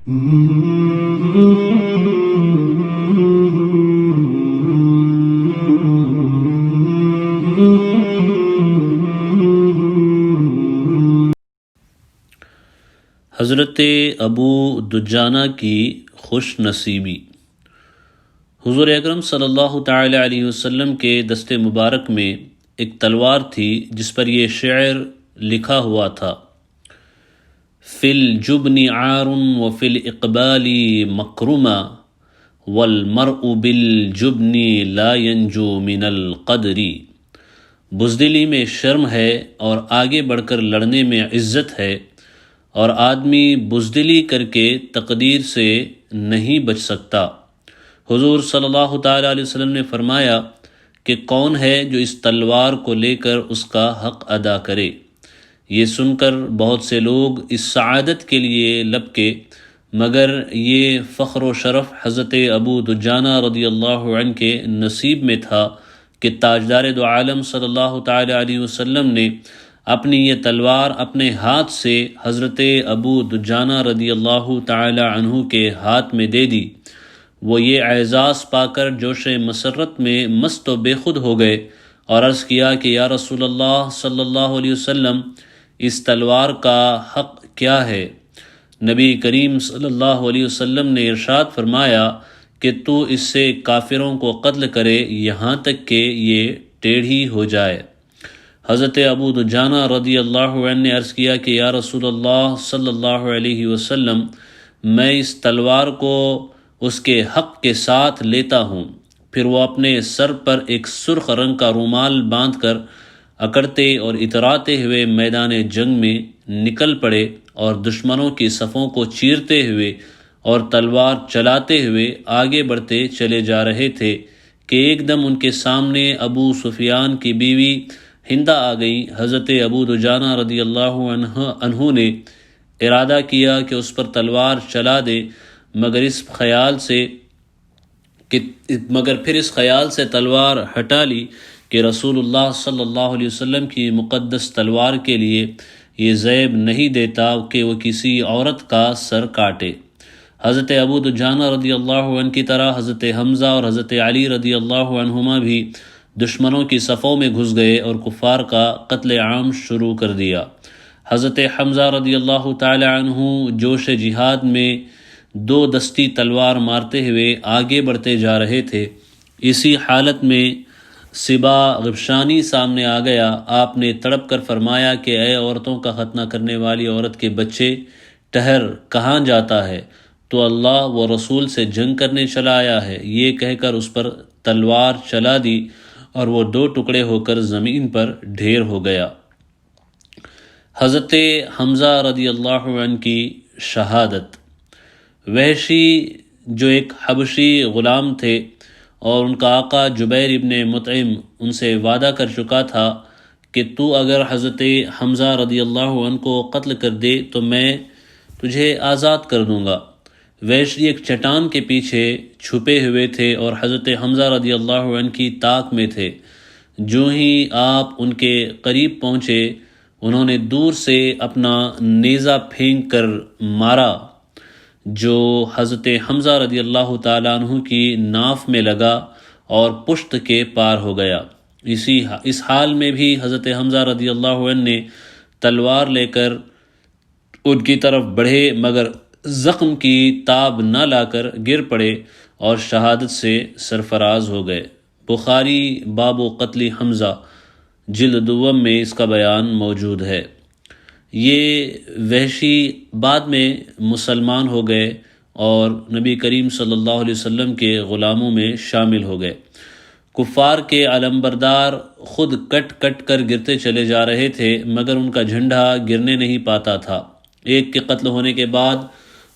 حضرت ابو دجانہ کی خوش نصیبی۔ حضور اکرم صلی اللہ تعالی علیہ وسلم کے دست مبارک میں ایک تلوار تھی جس پر یہ شعر لکھا ہوا تھا: فی الجبن عار وفی الاقبال مکرما والمرء بالجبن لا ینجو من القدر۔ بزدلی میں شرم ہے اور آگے بڑھ کر لڑنے میں عزت ہے، اور آدمی بزدلی کر کے تقدیر سے نہیں بچ سکتا۔ حضور صلی اللہ تعالی علیہ وسلم نے فرمایا کہ کون ہے جو اس تلوار کو لے کر اس کا حق ادا کرے؟ یہ سن کر بہت سے لوگ اس سعادت کے لیے لبکے، مگر یہ فخر و شرف حضرت ابو دجانہ رضی اللہ عنہ کے نصیب میں تھا کہ تاجدار دو عالم صلی اللہ تعالی علیہ وسلم نے اپنی یہ تلوار اپنے ہاتھ سے حضرت ابو دجانہ رضی اللہ تعالی عنہ کے ہاتھ میں دے دی۔ وہ یہ اعزاز پا کر جوش مسرت میں مست و بے خود ہو گئے اور عرض کیا کہ یا رسول اللہ صلی اللہ علیہ وسلم، اس تلوار کا حق کیا ہے؟ نبی کریم صلی اللہ علیہ وسلم نے ارشاد فرمایا کہ تو اس سے کافروں کو قتل کرے یہاں تک کہ یہ ٹیڑھی ہو جائے۔ حضرت ابو دجانہ رضی اللہ عنہ نے عرض کیا کہ یا رسول اللہ صلی اللہ علیہ وسلم، میں اس تلوار کو اس کے حق کے ساتھ لیتا ہوں۔ پھر وہ اپنے سر پر ایک سرخ رنگ کا رومال باندھ کر اکڑتے اور اتراتے ہوئے میدان جنگ میں نکل پڑے اور دشمنوں کی صفوں کو چیرتے ہوئے اور تلوار چلاتے ہوئے آگے بڑھتے چلے جا رہے تھے کہ ایک دم ان کے سامنے ابو سفیان کی بیوی ہندا آ گئی۔ حضرت ابو دجانہ رضی اللہ عنہ نے ارادہ کیا کہ اس پر تلوار چلا دے، مگر پھر اس خیال سے تلوار ہٹا لی کہ رسول اللہ صلی اللہ علیہ وسلم کی مقدس تلوار کے لیے یہ زیب نہیں دیتا کہ وہ کسی عورت کا سر کاٹے۔ حضرت ابو دجانہ رضی اللہ عنہ کی طرح حضرت حمزہ اور حضرت علی رضی اللہ عنہما بھی دشمنوں کی صفوں میں گھس گئے اور کفار کا قتل عام شروع کر دیا۔ حضرت حمزہ رضی اللہ تعالی عنہ جوش جہاد میں دو دستی تلوار مارتے ہوئے آگے بڑھتے جا رہے تھے۔ اسی حالت میں صبا غبشانی سامنے آ گیا۔ آپ نے تڑپ کر فرمایا کہ اے عورتوں کا ختنہ کرنے والی عورت کے بچے، ٹھہر، کہاں جاتا ہے؟ تو اللہ و رسول سے جنگ کرنے چلا آیا ہے۔ یہ کہہ کر اس پر تلوار چلا دی اور وہ دو ٹکڑے ہو کر زمین پر ڈھیر ہو گیا۔ حضرت حمزہ رضی اللہ عنہ کی شہادت۔ وحشی جو ایک حبشی غلام تھے اور ان کا آقا جبیر ابن مطعم ان سے وعدہ کر چکا تھا کہ تو اگر حضرت حمزہ رضی اللہ عنہ کو قتل کر دے تو میں تجھے آزاد کر دوں گا۔ وحشی ایک چٹان کے پیچھے چھپے ہوئے تھے اور حضرت حمزہ رضی اللہ عنہ کی طاق میں تھے۔ جو ہی آپ ان کے قریب پہنچے، انہوں نے دور سے اپنا نیزہ پھینک کر مارا جو حضرت حمزہ رضی اللہ تعالیٰ عنہ کی ناف میں لگا اور پشت کے پار ہو گیا۔ اس حال میں بھی حضرت حمزہ رضی اللہ عنہ نے تلوار لے کر ان کی طرف بڑھے، مگر زخم کی تاب نہ لا کر گر پڑے اور شہادت سے سرفراز ہو گئے۔ بخاری باب و قتل حمزہ جلد دوم میں اس کا بیان موجود ہے۔ یہ وحشی بعد میں مسلمان ہو گئے اور نبی کریم صلی اللہ علیہ وسلم کے غلاموں میں شامل ہو گئے۔ کفار کے علمبردار خود کٹ کٹ کر گرتے چلے جا رہے تھے، مگر ان کا جھنڈا گرنے نہیں پاتا تھا۔ ایک کے قتل ہونے کے بعد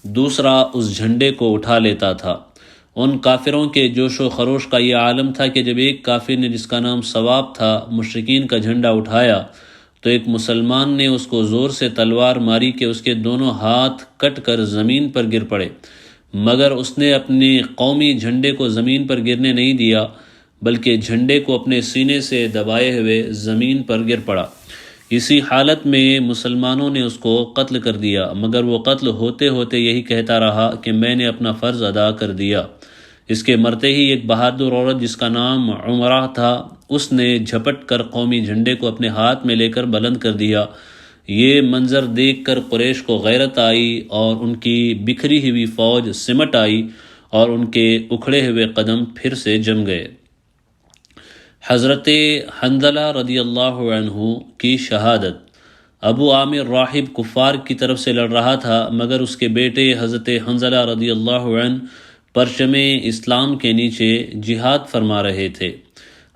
دوسرا اس جھنڈے کو اٹھا لیتا تھا۔ ان کافروں کے جوش و خروش کا یہ عالم تھا کہ جب ایک کافر نے، جس کا نام ثواب تھا، مشرکین کا جھنڈا اٹھایا تو ایک مسلمان نے اس کو زور سے تلوار ماری کہ اس کے دونوں ہاتھ کٹ کر زمین پر گر پڑے، مگر اس نے اپنے قومی جھنڈے کو زمین پر گرنے نہیں دیا، بلکہ جھنڈے کو اپنے سینے سے دبائے ہوئے زمین پر گر پڑا۔ اسی حالت میں مسلمانوں نے اس کو قتل کر دیا، مگر وہ قتل ہوتے ہوتے یہی کہتا رہا کہ میں نے اپنا فرض ادا کر دیا۔ اس کے مرتے ہی ایک بہادر عورت جس کا نام عمرہ تھا، اس نے جھپٹ کر قومی جھنڈے کو اپنے ہاتھ میں لے کر بلند کر دیا۔ یہ منظر دیکھ کر قریش کو غیرت آئی اور ان کی بکھری ہوئی فوج سمٹ آئی اور ان کے اکھڑے ہوئے قدم پھر سے جم گئے۔ حضرت حنظلہ رضی اللہ عنہ کی شہادت۔ ابو عامر راہب کفار کی طرف سے لڑ رہا تھا، مگر اس کے بیٹے حضرت حنظلہ رضی اللہ عنہ پرچم اسلام کے نیچے جہاد فرما رہے تھے۔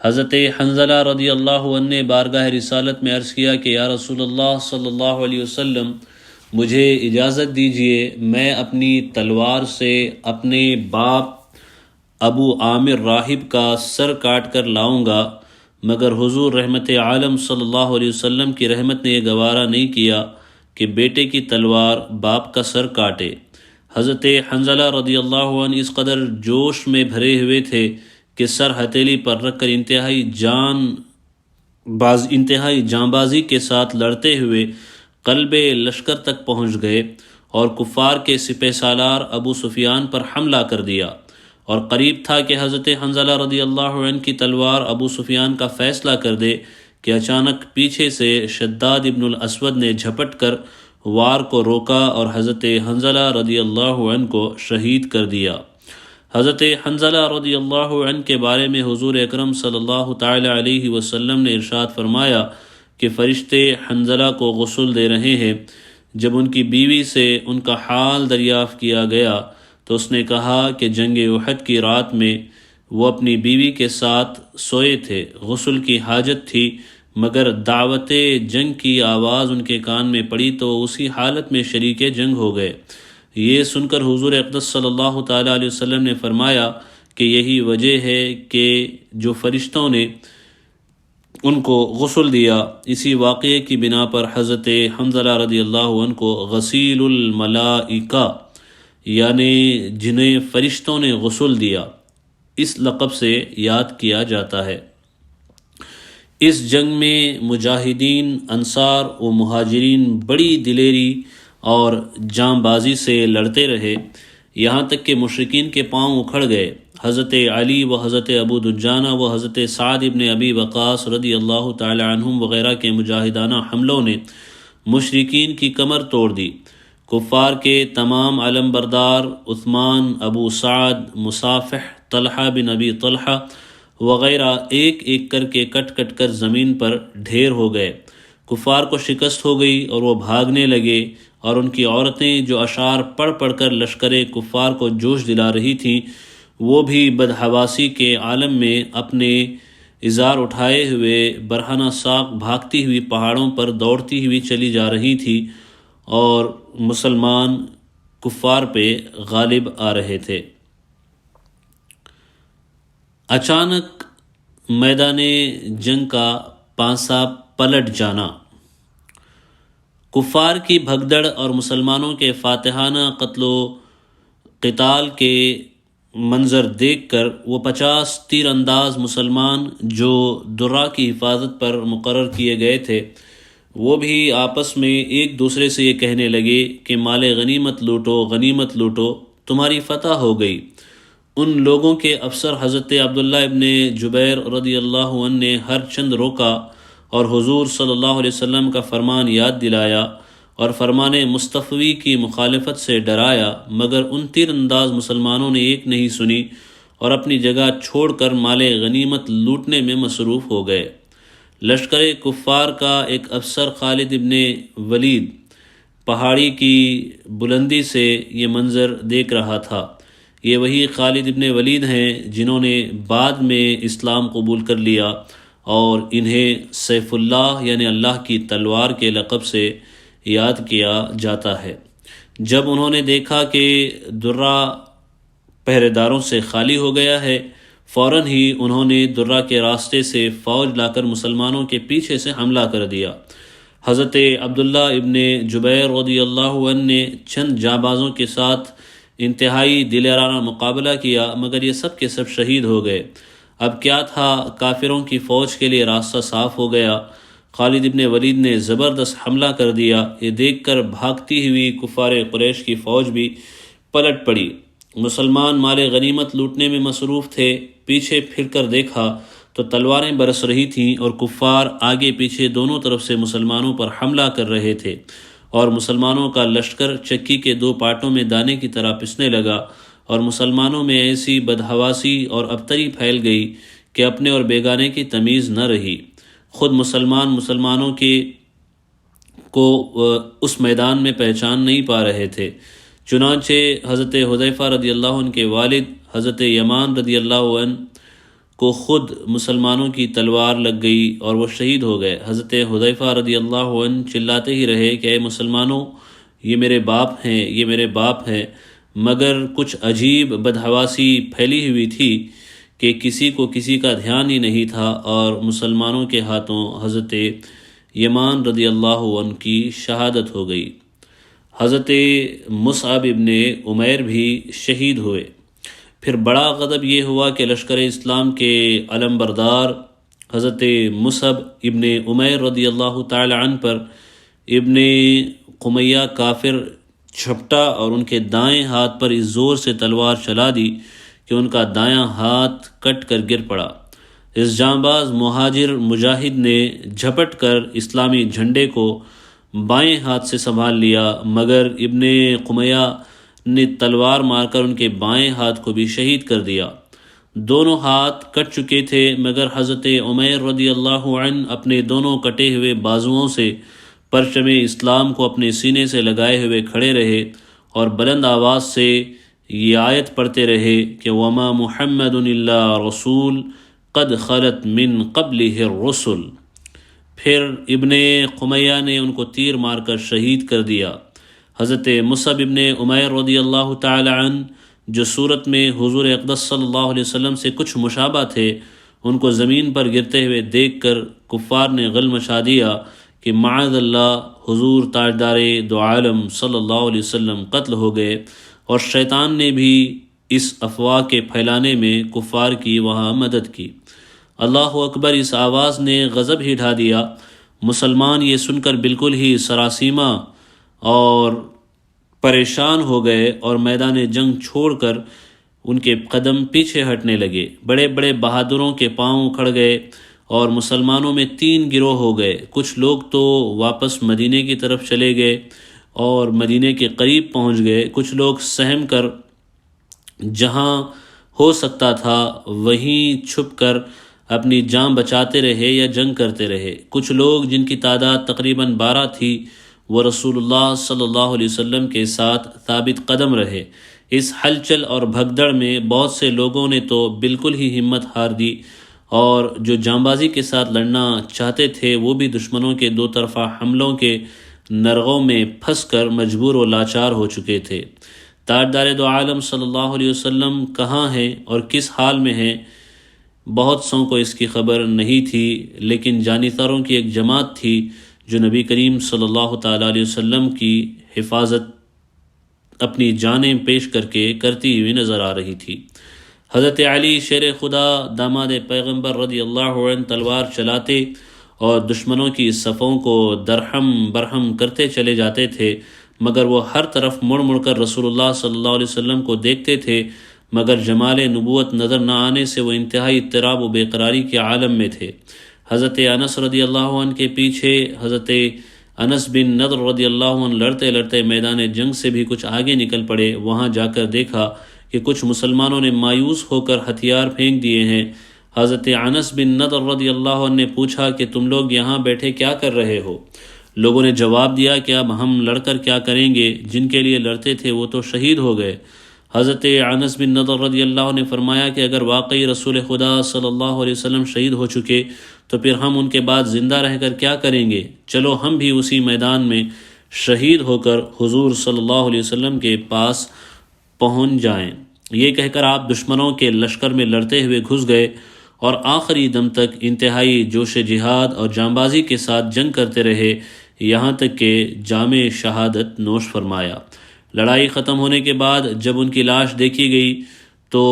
حضرت حنظلہ رضی اللہ عنہ نے بارگاہ رسالت میں عرض کیا کہ یا رسول اللہ صلی اللہ علیہ وسلم، مجھے اجازت دیجیے، میں اپنی تلوار سے اپنے باپ ابو عامر راہب کا سر کاٹ کر لاؤں گا، مگر حضور رحمت عالم صلی اللہ علیہ وسلم کی رحمت نے یہ گوارا نہیں کیا کہ بیٹے کی تلوار باپ کا سر کاٹے۔ حضرت حنظلہ رضی اللہ عنہ اس قدر جوش میں بھرے ہوئے تھے کہ سر ہتھیلی پر رکھ کر انتہائی جاں بازی کے ساتھ لڑتے ہوئے قلب لشکر تک پہنچ گئے اور کفار کے سپہ سالار ابو سفیان پر حملہ کر دیا، اور قریب تھا کہ حضرت حنظلہ رضی اللہ عنہ کی تلوار ابو سفیان کا فیصلہ کر دے کہ اچانک پیچھے سے شداد ابن الاسود نے جھپٹ کر وار کو روکا اور حضرت حنظلہ رضی اللہ عنہ کو شہید کر دیا۔ حضرت حنظلہ رضی اللہ عنہ کے بارے میں حضور اکرم صلی اللہ تعالی علیہ وسلم نے ارشاد فرمایا کہ فرشتے حنظلہ کو غسل دے رہے ہیں۔ جب ان کی بیوی سے ان کا حال دریافت کیا گیا تو اس نے کہا کہ جنگ احد کی رات میں وہ اپنی بیوی کے ساتھ سوئے تھے، غسل کی حاجت تھی، مگر دعوت جنگ کی آواز ان کے کان میں پڑی تو اسی حالت میں شریک جنگ ہو گئے۔ یہ سن کر حضور اقدس صلی اللہ تعالیٰ علیہ وسلم نے فرمایا کہ یہی وجہ ہے کہ جو فرشتوں نے ان کو غسل دیا، اسی واقعے کی بنا پر حضرت حنظلہ رضی اللہ عنہ کو غسیل الملائکہ، یعنی جنہیں فرشتوں نے غسل دیا، اس لقب سے یاد کیا جاتا ہے۔ اس جنگ میں مجاہدین، انصار و مہاجرین بڑی دلیری اور جاں بازی سے لڑتے رہے، یہاں تک کہ مشرکین کے پاؤں اکھڑ گئے۔ حضرت علی و حضرت ابو دجانہ و حضرت سعد ابن ابی وقاص رضی اللہ تعالی عنہم وغیرہ کے مجاہدانہ حملوں نے مشرکین کی کمر توڑ دی۔ کفار کے تمام علم بردار عثمان، ابو سعد، مصافح، طلحہ بن ابی طلحہ وغیرہ ایک ایک کر کے کٹ کٹ کر زمین پر ڈھیر ہو گئے۔ کفار کو شکست ہو گئی اور وہ بھاگنے لگے، اور ان کی عورتیں جو اشعار پڑھ پڑھ کر لشکر کفار کو جوش دلا رہی تھیں، وہ بھی بدحواسی کے عالم میں اپنے ازار اٹھائے ہوئے برہنہ ساق بھاگتی ہوئی پہاڑوں پر دوڑتی ہوئی چلی جا رہی تھی اور مسلمان کفار پہ غالب آ رہے تھے۔ اچانک میدان جنگ کا پانسا پلٹ جانا۔ کفار کی بھگدڑ اور مسلمانوں کے فاتحانہ قتل و قتال کے منظر دیکھ کر وہ 50 تیر انداز مسلمان جو درہ کی حفاظت پر مقرر کیے گئے تھے، وہ بھی آپس میں ایک دوسرے سے یہ کہنے لگے کہ مال غنیمت لوٹو، غنیمت لوٹو، تمہاری فتح ہو گئی۔ ان لوگوں کے افسر حضرت عبداللہ ابن جبیر رضی اللہ عنہ نے ہر چند روکا اور حضور صلی اللہ علیہ وسلم کا فرمان یاد دلایا اور فرمان مصطفی کی مخالفت سے ڈرایا، مگر ان تیر انداز مسلمانوں نے ایک نہیں سنی اور اپنی جگہ چھوڑ کر مال غنیمت لوٹنے میں مصروف ہو گئے۔ لشکر کفار کا ایک افسر خالد ابن ولید پہاڑی کی بلندی سے یہ منظر دیکھ رہا تھا۔ یہ وہی خالد ابن ولید ہیں جنہوں نے بعد میں اسلام قبول کر لیا اور انہیں سیف اللہ یعنی اللہ کی تلوار کے لقب سے یاد کیا جاتا ہے۔ جب انہوں نے دیکھا کہ درہ پہرے داروں سے خالی ہو گیا ہے، فوراً ہی انہوں نے درہ کے راستے سے فوج لا کر مسلمانوں کے پیچھے سے حملہ کر دیا۔ حضرت عبداللہ ابن جبیر رضی اللہ عنہ نے چند جانبازوں کے ساتھ انتہائی دلیرانہ مقابلہ کیا، مگر یہ سب کے سب شہید ہو گئے۔ اب کیا تھا، کافروں کی فوج کے لیے راستہ صاف ہو گیا۔ خالد ابن ولید نے زبردست حملہ کر دیا۔ یہ دیکھ کر بھاگتی ہوئی کفار قریش کی فوج بھی پلٹ پڑی۔ مسلمان مال غنیمت لوٹنے میں مصروف تھے۔ پیچھے پھر کر دیکھا تو تلواریں برس رہی تھیں اور کفار آگے پیچھے دونوں طرف سے مسلمانوں پر حملہ کر رہے تھے، اور مسلمانوں کا لشکر چکی کے 2 پارٹوں میں دانے کی طرح پسنے لگا، اور مسلمانوں میں ایسی بدحواسی اور ابتری پھیل گئی کہ اپنے اور بیگانے کی تمیز نہ رہی۔ خود مسلمانوں کو اس میدان میں پہچان نہیں پا رہے تھے۔ چنانچہ حضرت حذیفہ رضی اللہ عنہ کے والد حضرت یمان رضی اللہ عنہ کو خود مسلمانوں کی تلوار لگ گئی اور وہ شہید ہو گئے۔ حضرت حذیفہ رضی اللہ عنہ چلاتے ہی رہے کہ اے مسلمانوں، یہ میرے باپ ہیں، یہ میرے باپ ہیں، مگر کچھ عجیب بدحواسی پھیلی ہوئی تھی کہ کسی کو کسی کا دھیان ہی نہیں تھا، اور مسلمانوں کے ہاتھوں حضرت یمان رضی اللہ عنہ کی شہادت ہو گئی۔ حضرت مصعب ابن عمیر بھی شہید ہوئے۔ پھر بڑا غضب یہ ہوا کہ لشکر اسلام کے علم بردار حضرت مصعب ابن عمیر رضی اللہ تعالی عنہ پر ابن قمیہ کافر جھپٹا اور ان کے دائیں ہاتھ پر اس زور سے تلوار چلا دی کہ ان کا دایاں ہاتھ کٹ کر گر پڑا۔ اس جانباز مہاجر مجاہد نے جھپٹ کر اسلامی جھنڈے کو بائیں ہاتھ سے سنبھال لیا، مگر ابن قمیہ نے تلوار مار کر ان کے بائیں ہاتھ کو بھی شہید کر دیا۔ دونوں ہاتھ کٹ چکے تھے، مگر حضرت عمیر رضی اللہ عنہ اپنے دونوں کٹے ہوئے بازوؤں سے پرچم اسلام کو اپنے سینے سے لگائے ہوئے کھڑے رہے اور بلند آواز سے یہ آیت پڑھتے رہے کہ وَمَا مُحَمَّدٌ إِلَّا رَسُولٌ قَدْ خَلَتْ مِن قَبْلِهِ الرُّسُلُ۔ پھر ابن قمیہ نے ان کو تیر مار کر شہید کر دیا۔ حضرت مصعب ابن عمیر رضی اللہ تعالی عنہ جو صورت میں حضور اقدس صلی اللہ علیہ وسلم سے کچھ مشابہ تھے، ان کو زمین پر گرتے ہوئے دیکھ کر کفار نے غل مچا دیا کہ معاذ اللہ، حضور تاجدار دو عالم صلی اللہ علیہ وسلم قتل ہو گئے، اور شیطان نے بھی اس افواہ کے پھیلانے میں کفار کی وہاں مدد کی۔ اللہ اکبر، اس آواز نے غضب ہی ڈھا دیا۔ مسلمان یہ سن کر بالکل ہی سراسیمہ اور پریشان ہو گئے اور میدان جنگ چھوڑ کر ان کے قدم پیچھے ہٹنے لگے۔ بڑے بڑے بہادروں کے پاؤں اکھڑ گئے اور مسلمانوں میں 3 گروہ ہو گئے۔ کچھ لوگ تو واپس مدینے کی طرف چلے گئے اور مدینے کے قریب پہنچ گئے، کچھ لوگ سہم کر جہاں ہو سکتا تھا وہیں چھپ کر اپنی جان بچاتے رہے یا جنگ کرتے رہے۔ کچھ لوگ جن کی تعداد تقریباً 12 تھی، وہ رسول اللہ صلی اللہ علیہ وسلم کے ساتھ ثابت قدم رہے۔ اس ہلچل اور بھگدڑ میں بہت سے لوگوں نے تو بالکل ہی ہمت ہار دی، اور جو جانبازی کے ساتھ لڑنا چاہتے تھے وہ بھی دشمنوں کے 2 طرفہ حملوں کے نرغوں میں پھنس کر مجبور و لاچار ہو چکے تھے۔ تاجدار دو عالم صلی اللہ علیہ وسلم کہاں ہیں اور کس حال میں ہیں، بہت سوں کو اس کی خبر نہیں تھی، لیکن جانصاروں کی ایک جماعت تھی جو نبی کریم صلی اللہ تعالیٰ علیہ وسلم کی حفاظت اپنی جانیں پیش کر کے کرتی ہوئی نظر آ رہی تھی۔ حضرت علی شیر خدا داماد پیغمبر رضی اللہ عنہ تلوار چلاتے اور دشمنوں کی صفوں کو درہم برہم کرتے چلے جاتے تھے، مگر وہ ہر طرف مڑ مڑ کر رسول اللہ صلی اللہ علیہ وسلم کو دیکھتے تھے، مگر جمال نبوت نظر نہ آنے سے وہ انتہائی اضطراب و بے قراری کے عالم میں تھے۔ حضرت انس رضی اللہ عنہ کے پیچھے حضرت انس بن نضر رضی اللہ عنہ لڑتے لڑتے میدان جنگ سے بھی کچھ آگے نکل پڑے۔ وہاں جا کر دیکھا کہ کچھ مسلمانوں نے مایوس ہو کر ہتھیار پھینک دیے ہیں۔ حضرت انس بن نضر رضی اللہ عنہ نے پوچھا کہ تم لوگ یہاں بیٹھے کیا کر رہے ہو؟ لوگوں نے جواب دیا کہ اب ہم لڑ کر کیا کریں گے، جن کے لیے لڑتے تھے وہ تو شہید ہو گئے۔ حضرت انس بن نضر رضی اللہ عنہ نے فرمایا کہ اگر واقعی رسول خدا صلی اللہ علیہ وسلم شہید ہو چکے تو پھر ہم ان کے بعد زندہ رہ کر کیا کریں گے؟ چلو ہم بھی اسی میدان میں شہید ہو کر حضور صلی اللہ علیہ وسلم کے پاس پہنچ جائیں۔ یہ کہہ کر آپ دشمنوں کے لشکر میں لڑتے ہوئے گھس گئے اور آخری دم تک انتہائی جوش جہاد اور جانبازی کے ساتھ جنگ کرتے رہے، یہاں تک کہ جام شہادت نوش فرمایا۔ لڑائی ختم ہونے کے بعد جب ان کی لاش دیکھی گئی تو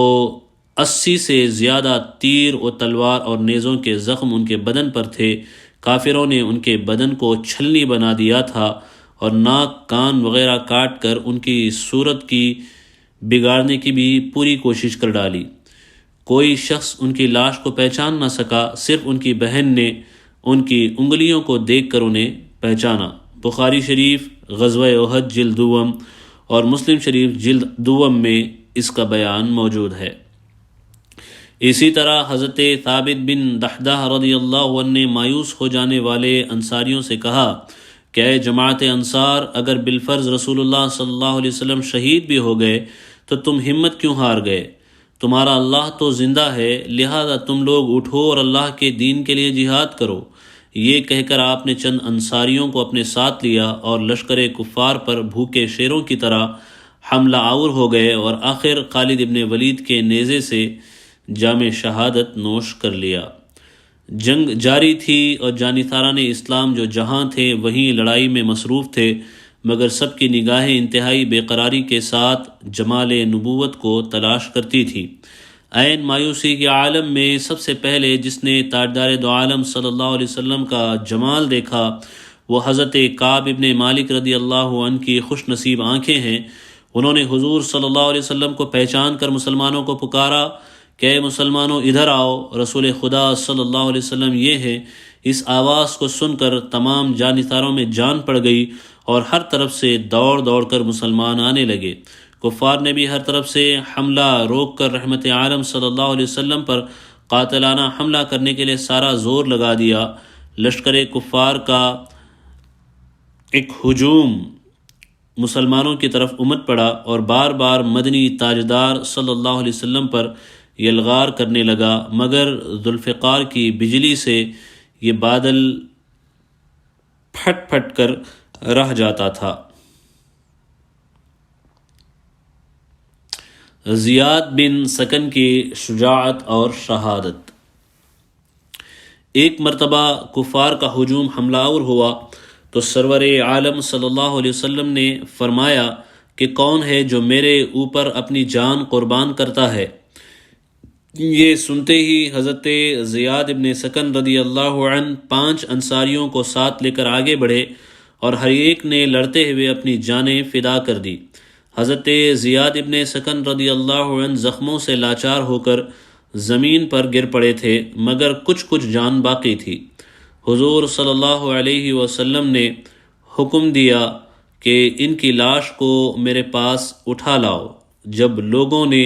80 سے زیادہ تیر و تلوار اور نیزوں کے زخم ان کے بدن پر تھے۔ کافروں نے ان کے بدن کو چھلنی بنا دیا تھا اور ناک کان وغیرہ کاٹ کر ان کی صورت کی بگاڑنے کی بھی پوری کوشش کر ڈالی۔ کوئی شخص ان کی لاش کو پہچان نہ سکا، صرف ان کی بہن نے ان کی انگلیوں کو دیکھ کر انہیں پہچانا۔ بخاری شریف غزوہ احد جلد دوم اور مسلم شریف جلد دوم میں اس کا بیان موجود ہے۔ اسی طرح حضرت ثابت بن دحدہ رضی اللہ عنہ نے مایوس ہو جانے والے انصاریوں سے کہا کہ اے جماعت انصار، اگر بالفرض رسول اللہ صلی اللہ علیہ وسلم شہید بھی ہو گئے تو تم ہمت کیوں ہار گئے؟ تمہارا اللہ تو زندہ ہے، لہذا تم لوگ اٹھو اور اللہ کے دین کے لیے جہاد کرو۔ یہ کہہ کر آپ نے چند انصاریوں کو اپنے ساتھ لیا اور لشکر کفار پر بھوکے شیروں کی طرح حملہ آور ہو گئے اور آخر خالد ابن ولید کے نیزے سے جام شہادت نوش کر لیا۔ جنگ جاری تھی اور جانثاران اسلام جو جہاں تھے وہیں لڑائی میں مصروف تھے، مگر سب کی نگاہیں انتہائی بے قراری کے ساتھ جمال نبوت کو تلاش کرتی تھی۔ عین مایوسی کے عالم میں سب سے پہلے جس نے تاجدار دو عالم صلی اللہ علیہ وسلم کا جمال دیکھا وہ حضرت کعب ابن مالک رضی اللہ عنہ کی خوش نصیب آنکھیں ہیں۔ انہوں نے حضور صلی اللہ علیہ وسلم کو پہچان کر مسلمانوں کو پکارا کہ اے مسلمانوں ادھر آؤ، رسول خدا صلی اللہ علیہ وسلم یہ ہے۔ اس آواز کو سن کر تمام جانثاروں میں جان پڑ گئی اور ہر طرف سے دوڑ دوڑ کر مسلمان آنے لگے۔ کفار نے بھی ہر طرف سے حملہ روک کر رحمت عالم صلی اللہ علیہ وسلم پر قاتلانہ حملہ کرنے کے لیے سارا زور لگا دیا۔ لشکر کفار کا ایک ہجوم مسلمانوں کی طرف امٹ پڑا اور بار بار مدنی تاجدار صلی اللہ علیہ وسلم پر یلغار کرنے لگا، مگر ذوالفقار کی بجلی سے یہ بادل پھٹ پھٹ کر رہ جاتا تھا۔ زیاد بن سکن کی شجاعت اور شہادت۔ ایک مرتبہ کفار کا ہجوم حملہ آور ہوا تو سرور عالم صلی اللہ علیہ وسلم نے فرمایا کہ کون ہے جو میرے اوپر اپنی جان قربان کرتا ہے؟ یہ سنتے ہی حضرت زیاد ابن سکن رضی اللہ عنہ 5 انصاریوں کو ساتھ لے کر آگے بڑھے اور ہر ایک نے لڑتے ہوئے اپنی جانیں فدا کر دی۔ حضرت زیاد ابن سکن رضی اللہ عنہ زخموں سے لاچار ہو کر زمین پر گر پڑے تھے، مگر کچھ جان باقی تھی۔ حضور صلی اللہ علیہ وسلم نے حکم دیا کہ ان کی لاش کو میرے پاس اٹھا لاؤ۔ جب لوگوں نے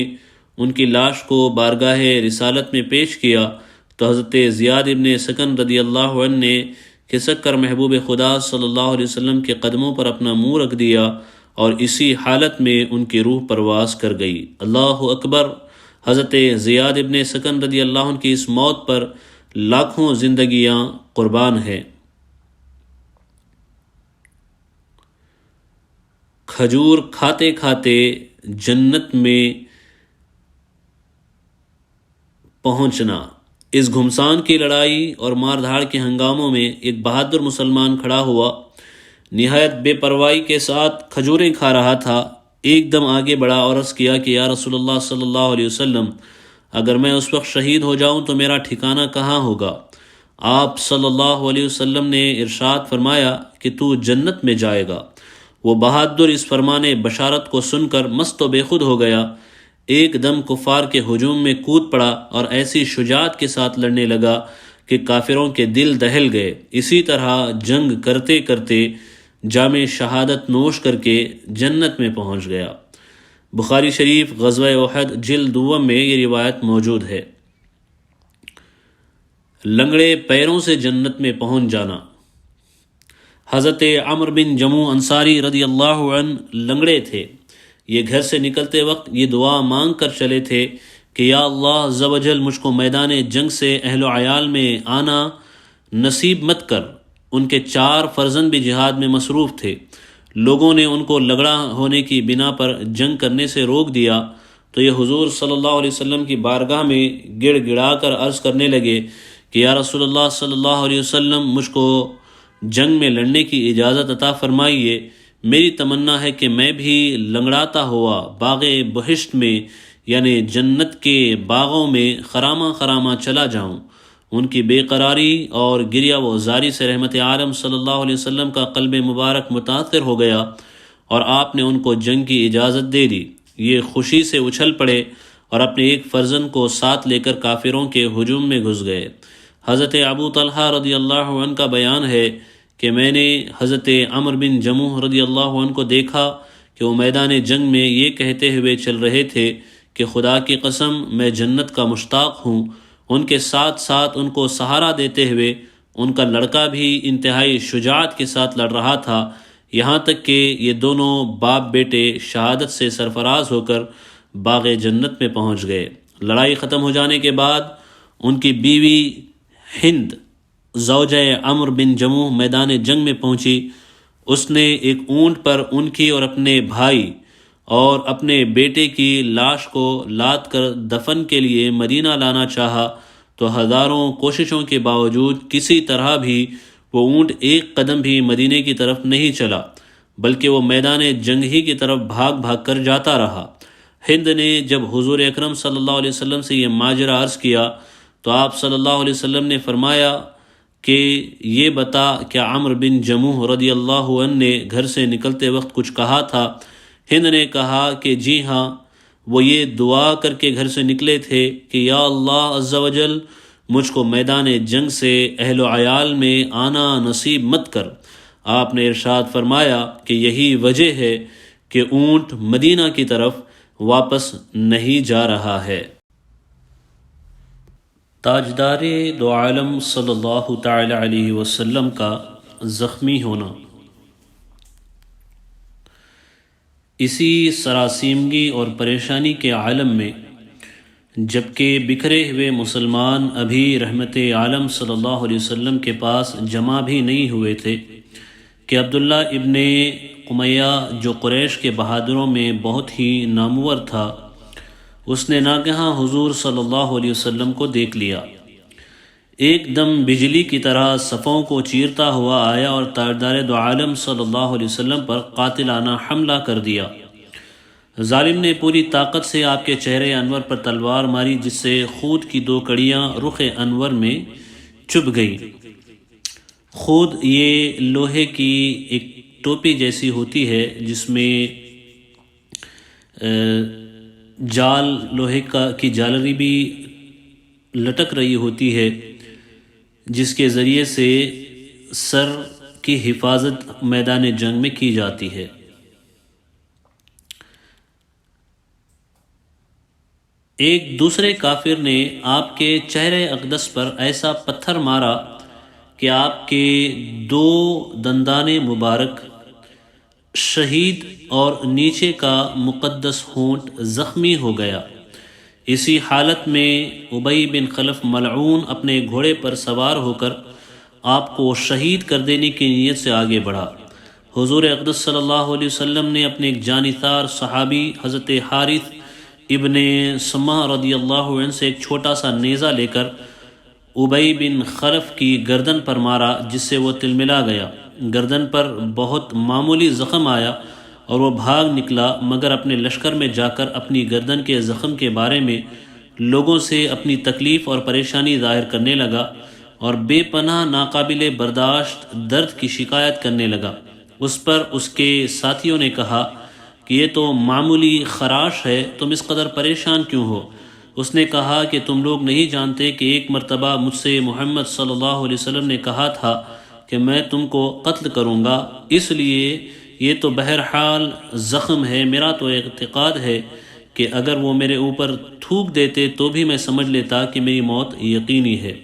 ان کی لاش کو بارگاہ رسالت میں پیش کیا تو حضرت زیاد ابن سکن رضی اللہ عنہ نے کھسک کر محبوب خدا صلی اللہ علیہ وسلم کے قدموں پر اپنا منہ رکھ دیا اور اسی حالت میں ان کی روح پرواز کر گئی۔ اللہ اکبر! حضرت زیاد ابن سکن رضی اللہ عنہ کی اس موت پر لاکھوں زندگیاں قربان ہیں۔ کھجور کھاتے کھاتے جنت میں پہنچنا۔ اس گھمسان کی لڑائی اور مار دھاڑ کے ہنگاموں میں ایک بہادر مسلمان کھڑا ہوا، نہایت بے پرواہی کے ساتھ کھجوریں کھا رہا تھا۔ ایک دم آگے بڑھا اور عرض کیا کہ یا رسول اللہ صلی اللہ علیہ وسلم، اگر میں اس وقت شہید ہو جاؤں تو میرا ٹھکانہ کہاں ہوگا؟ آپ صلی اللہ علیہ وسلم نے ارشاد فرمایا کہ تو جنت میں جائے گا۔ وہ بہادر اس فرمان بشارت کو سن کر مست و بے خود ہو گیا، ایک دم کفار کے ہجوم میں کود پڑا اور ایسی شجاعت کے ساتھ لڑنے لگا کہ کافروں کے دل دہل گئے۔ اسی طرح جنگ کرتے کرتے جام شہادت نوش کر کے جنت میں پہنچ گیا۔ بخاری شریف غزوہ احد جلد دوم میں یہ روایت موجود ہے۔ لنگڑے پیروں سے جنت میں پہنچ جانا۔ حضرت عمر بن جموع انصاری رضی اللہ عنہ لنگڑے تھے۔ یہ گھر سے نکلتے وقت یہ دعا مانگ کر چلے تھے کہ یا اللہ عز و جل مجھ کو میدان جنگ سے اہل و عیال میں آنا نصیب مت کر۔ ان کے 4 فرزند بھی جہاد میں مصروف تھے۔ لوگوں نے ان کو لگڑا ہونے کی بنا پر جنگ کرنے سے روک دیا تو یہ حضور صلی اللہ علیہ وسلم کی بارگاہ میں گڑ گڑا کر عرض کرنے لگے کہ یا رسول اللہ صلی اللہ علیہ وسلم، مجھ کو جنگ میں لڑنے کی اجازت عطا فرمائیے۔ میری تمنا ہے کہ میں بھی لنگڑاتا ہوا باغ بہشت میں یعنی جنت کے باغوں میں خرامہ خرامہ چلا جاؤں۔ ان کی بے قراری اور گریہ و زاری سے رحمت عالم صلی اللہ علیہ وسلم کا قلب مبارک متاثر ہو گیا اور آپ نے ان کو جنگ کی اجازت دے دی۔ یہ خوشی سے اچھل پڑے اور اپنے ایک فرزند کو ساتھ لے کر کافروں کے ہجوم میں گھس گئے۔ حضرت ابو طلحہ رضی اللہ عنہ کا بیان ہے کہ میں نے حضرت عمرو بن جموح رضی اللہ عنہ کو دیکھا کہ وہ میدان جنگ میں یہ کہتے ہوئے چل رہے تھے کہ خدا کی قسم میں جنت کا مشتاق ہوں۔ ان کے ساتھ ساتھ ان کو سہارا دیتے ہوئے ان کا لڑکا بھی انتہائی شجاعت کے ساتھ لڑ رہا تھا، یہاں تک کہ یہ دونوں باپ بیٹے شہادت سے سرفراز ہو کر باغ جنت میں پہنچ گئے۔ لڑائی ختم ہو جانے کے بعد ان کی بیوی ہند زوجہ عمرو بن جموح میدان جنگ میں پہنچی۔ اس نے ایک اونٹ پر ان کی اور اپنے بھائی اور اپنے بیٹے کی لاش کو لاد کر دفن کے لیے مدینہ لانا چاہا تو ہزاروں کوششوں کے باوجود کسی طرح بھی وہ اونٹ ایک قدم بھی مدینے کی طرف نہیں چلا، بلکہ وہ میدان جنگ ہی کی طرف بھاگ بھاگ کر جاتا رہا۔ ہند نے جب حضور اکرم صلی اللہ علیہ وسلم سے یہ ماجرا عرض کیا تو آپ صلی اللہ علیہ وسلم نے فرمایا کہ یہ بتا کیا عمرو بن جموح رضی اللہ عنہ نے گھر سے نکلتے وقت کچھ کہا تھا؟ ہند نے کہا کہ جی ہاں، وہ یہ دعا کر کے گھر سے نکلے تھے کہ یا اللہ عز و جل مجھ کو میدان جنگ سے اہل و عیال میں آنا نصیب مت کر۔ آپ نے ارشاد فرمایا کہ یہی وجہ ہے کہ اونٹ مدینہ کی طرف واپس نہیں جا رہا ہے۔ تاجدار دو عالم صلی اللہ تعالی علیہ وسلم کا زخمی ہونا۔ اسی سراسیمگی اور پریشانی کے عالم میں جبکہ بکھرے ہوئے مسلمان ابھی رحمت عالم صلی اللہ علیہ وسلم کے پاس جمع بھی نہیں ہوئے تھے کہ عبداللہ ابن امیہ جو قریش کے بہادروں میں بہت ہی نامور تھا، اس نے ناگہاں حضور صلی اللہ علیہ وسلم کو دیکھ لیا، ایک دم بجلی کی طرح صفوں کو چیرتا ہوا آیا اور تاجدار دو عالم صلی اللہ علیہ وسلم پر قاتلانہ حملہ کر دیا۔ ظالم نے پوری طاقت سے آپ کے چہرے انور پر تلوار ماری، جس سے خود کی دو کڑیاں رخ انور میں چبھ گئی۔ خود یہ لوہے کی ایک ٹوپی جیسی ہوتی ہے جس میں جال لوہے کی جالری بھی لٹک رہی ہوتی ہے، جس کے ذریعے سے سر کی حفاظت میدان جنگ میں کی جاتی ہے۔ ایک دوسرے کافر نے آپ کے چہرے اقدس پر ایسا پتھر مارا کہ آپ کے دو دندان مبارک شہید اور نیچے کا مقدس ہونٹ زخمی ہو گیا۔ اسی حالت میں ابی بن خلف ملعون اپنے گھوڑے پر سوار ہو کر آپ کو شہید کر دینے کی نیت سے آگے بڑھا۔ حضور اقدس صلی اللہ علیہ وسلم نے اپنے ایک جانثار صحابی حضرت حارث ابن سمہ رضی اللہ عنہ سے ایک چھوٹا سا نیزہ لے کر ابی بن خلف کی گردن پر مارا، جس سے وہ تلملا گیا۔ گردن پر بہت معمولی زخم آیا اور وہ بھاگ نکلا، مگر اپنے لشکر میں جا کر اپنی گردن کے زخم کے بارے میں لوگوں سے اپنی تکلیف اور پریشانی ظاہر کرنے لگا اور بے پناہ ناقابل برداشت درد کی شکایت کرنے لگا۔ اس پر اس کے ساتھیوں نے کہا کہ یہ تو معمولی خراش ہے، تم اس قدر پریشان کیوں ہو؟ اس نے کہا کہ تم لوگ نہیں جانتے کہ ایک مرتبہ مجھ سے محمد صلی اللہ علیہ وسلم نے کہا تھا کہ میں تم کو قتل کروں گا، اس لیے یہ تو بہرحال زخم ہے۔ میرا تو اعتقاد ہے کہ اگر وہ میرے اوپر تھوک دیتے تو بھی میں سمجھ لیتا کہ میری موت یقینی ہے۔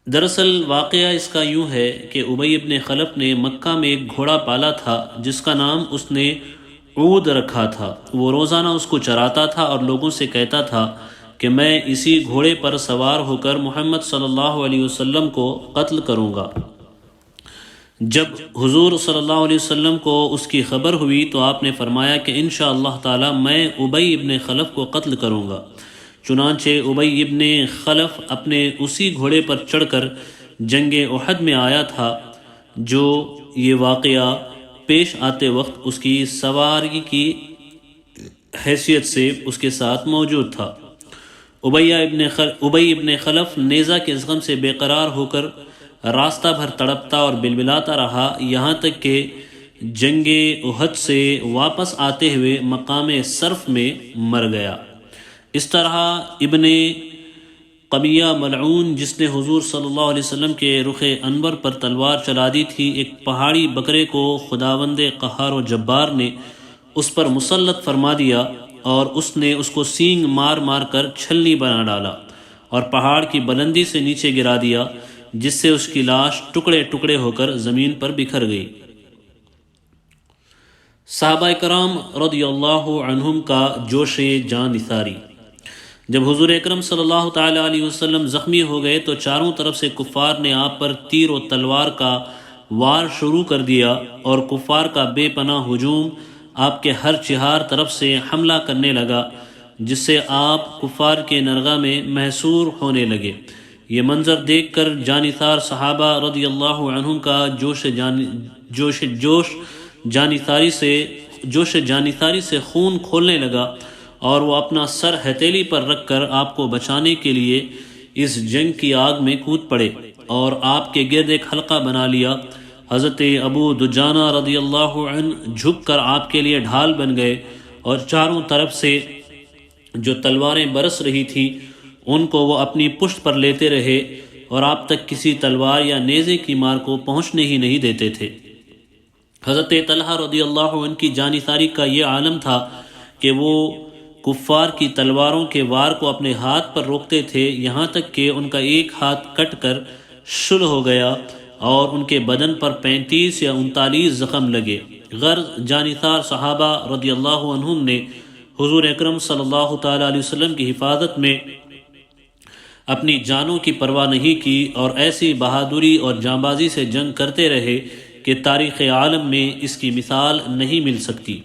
دراصل واقعہ اس کا یوں ہے کہ ابی بن خلف نے مکہ میں ایک گھوڑا پالا تھا جس کا نام اس نے عود رکھا تھا۔ وہ روزانہ اس کو چراتا تھا اور لوگوں سے کہتا تھا کہ میں اسی گھوڑے پر سوار ہو کر محمد صلی اللہ علیہ وسلم کو قتل کروں گا۔ جب حضور صلی اللہ علیہ وسلم کو اس کی خبر ہوئی تو آپ نے فرمایا کہ انشاءاللہ تعالی میں ابی ابن خلف کو قتل کروں گا۔ چنانچہ ابی ابن خلف اپنے اسی گھوڑے پر چڑھ کر جنگ احد میں آیا تھا، جو یہ واقعہ پیش آتے وقت اس کی سواری کی حیثیت سے اس کے ساتھ موجود تھا۔ ابی ابن خلف نیزہ کے زخم سے بے قرار ہو کر راستہ بھر تڑپتا اور بلبلاتا رہا، یہاں تک کہ جنگ احد سے واپس آتے ہوئے مقام صرف میں مر گیا۔ اس طرح ابن قمیہ ملعون، جس نے حضور صلی اللہ علیہ وسلم کے رخ انور پر تلوار چلا دی تھی، ایک پہاڑی بکرے کو خداوند قہار و جبار نے اس پر مسلط فرما دیا اور اس نے اس کو سینگ مار مار کر چھلنی بنا ڈالا اور پہاڑ کی بلندی سے نیچے گرا دیا، جس سے اس کی لاش ٹکڑے ٹکڑے ہو کر زمین پر بکھر گئی۔ صحابہ کرام رضی اللہ عنہم کا جوش جان نثاری۔ جب حضور اکرم صلی اللہ تعالی علیہ وسلم زخمی ہو گئے تو چاروں طرف سے کفار نے آپ پر تیر و تلوار کا وار شروع کر دیا اور کفار کا بے پناہ ہجوم آپ کے ہر چہار طرف سے حملہ کرنے لگا، جس سے آپ کفار کے نرغہ میں محصور ہونے لگے۔ یہ منظر دیکھ کر جانثار صحابہ رضی اللہ عنہم کا جوش جانثاری سے خون کھولنے لگا اور وہ اپنا سر ہتھیلی پر رکھ کر آپ کو بچانے کے لیے اس جنگ کی آگ میں کود پڑے اور آپ کے گرد ایک حلقہ بنا لیا۔ حضرت ابو دجانہ رضی اللہ عنہ جھک کر آپ کے لیے ڈھال بن گئے اور چاروں طرف سے جو تلواریں برس رہی تھیں ان کو وہ اپنی پشت پر لیتے رہے اور آپ تک کسی تلوار یا نیزے کی مار کو پہنچنے ہی نہیں دیتے تھے۔ حضرت طلحہ رضی اللہ عنہ کی جانثاری کا یہ عالم تھا کہ وہ کفار کی تلواروں کے وار کو اپنے ہاتھ پر روکتے تھے، یہاں تک کہ ان کا ایک ہاتھ کٹ کر شل ہو گیا اور ان کے بدن پر 35 یا 39 زخم لگے۔ غرض جانثار صحابہ رضی اللہ عنہم نے حضور اکرم صلی اللہ تعالی علیہ وسلم کی حفاظت میں اپنی جانوں کی پرواہ نہیں کی اور ایسی بہادری اور جانبازی سے جنگ کرتے رہے کہ تاریخ عالم میں اس کی مثال نہیں مل سکتی۔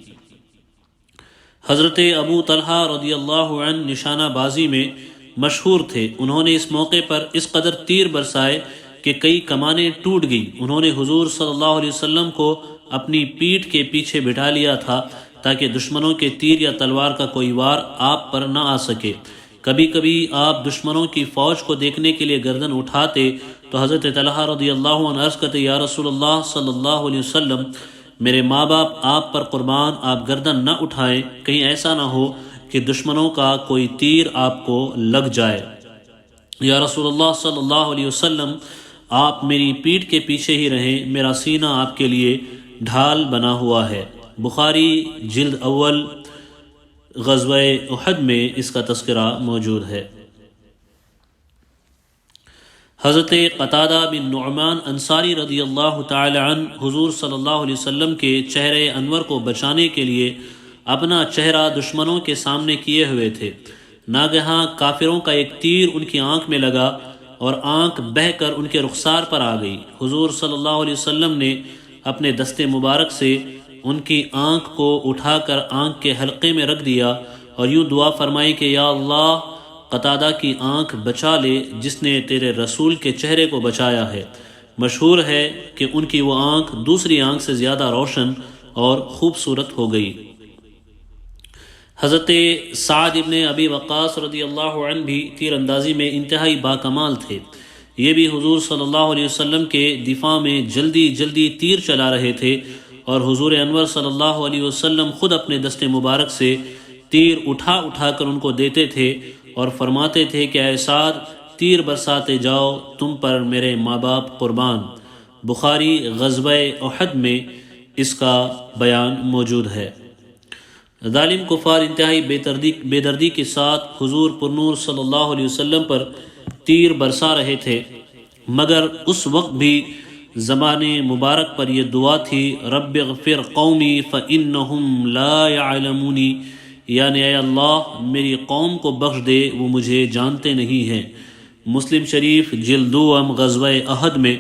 حضرت ابو طلحہ رضی اللہ عنہ نشانہ بازی میں مشہور تھے۔ انہوں نے اس موقع پر اس قدر تیر برسائے کہ کئی کمانیں ٹوٹ گئی۔ انہوں نے حضور صلی اللہ علیہ وسلم کو اپنی پیٹھ کے پیچھے بٹھا لیا تھا تاکہ دشمنوں کے تیر یا تلوار کا کوئی وار آپ پر نہ آ سکے۔ کبھی کبھی آپ دشمنوں کی فوج کو دیکھنے کے لیے گردن اٹھاتے تو حضرت طلحہ رضی اللہ عنہ عرض کرتے، یا رسول اللہ صلی اللہ علیہ وسلم، میرے ماں باپ آپ پر قربان، آپ گردن نہ اٹھائیں، کہیں ایسا نہ ہو کہ دشمنوں کا کوئی تیر آپ کو لگ جائے۔ یا رسول اللہ صلی اللہ علیہ وسلم، آپ میری پیٹھ کے پیچھے ہی رہیں، میرا سینہ آپ کے لیے ڈھال بنا ہوا ہے۔ بخاری جلد اول غزوہ احد میں اس کا تذکرہ موجود ہے۔ حضرت قتادہ بن نعمان انصاری رضی اللہ تعالی عنہ حضور صلی اللہ علیہ وسلم کے چہرے انور کو بچانے کے لیے اپنا چہرہ دشمنوں کے سامنے کیے ہوئے تھے۔ ناگہاں کافروں کا ایک تیر ان کی آنکھ میں لگا اور آنکھ بہہ کر ان کے رخسار پر آ گئی۔ حضور صلی اللہ علیہ وسلم نے اپنے دست مبارک سے ان کی آنکھ کو اٹھا کر آنکھ کے حلقے میں رکھ دیا اور یوں دعا فرمائی کہ یا اللہ، قتادہ کی آنکھ بچا لے جس نے تیرے رسول کے چہرے کو بچایا ہے۔ مشہور ہے کہ ان کی وہ آنکھ دوسری آنکھ سے زیادہ روشن اور خوبصورت ہو گئی۔ حضرت سعد ابن ابی وقاص رضی اللہ عنہ بھی تیر اندازی میں انتہائی باکمال تھے۔ یہ بھی حضور صلی اللہ علیہ وسلم کے دفاع میں جلدی جلدی تیر چلا رہے تھے اور حضور انور صلی اللہ علیہ وسلم خود اپنے دست مبارک سے تیر اٹھا اٹھا کر ان کو دیتے تھے اور فرماتے تھے کہ اے سعد، تیر برساتے جاؤ، تم پر میرے ماں باپ قربان۔ بخاری غزوہ احد میں اس کا بیان موجود ہے۔ ظالم کفار انتہائی بے دردی کے ساتھ حضور پرنور صلی اللہ علیہ وسلم پر تیر برسا رہے تھے، مگر اس وقت بھی زبان مبارک پر یہ دعا تھی، رب اغفر قومی فإنہم لا يعلمون، یعنی اے اللہ میری قوم کو بخش دے، وہ مجھے جانتے نہیں ہیں۔ مسلم شریف جلد دوم غزوہ احد میں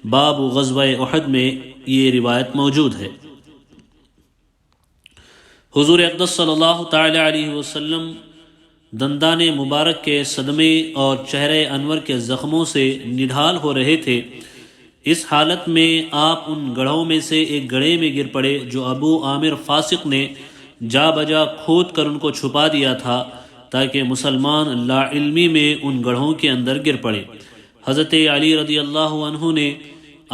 باب غزوہ احد میں یہ روایت موجود ہے۔ حضور اقدس صلی اللہ تعالی علیہ وسلم دندان مبارک کے صدمے اور چہرے انور کے زخموں سے نڈھال ہو رہے تھے۔ اس حالت میں آپ ان گڑھوں میں سے ایک گڑھے میں گر پڑے جو ابو عامر فاسق نے جا بجا کھود کر ان کو چھپا دیا تھا۔ تاکہ مسلمان لا علمی میں ان گڑھوں کے اندر گر پڑے۔ حضرت علی رضی اللہ عنہ نے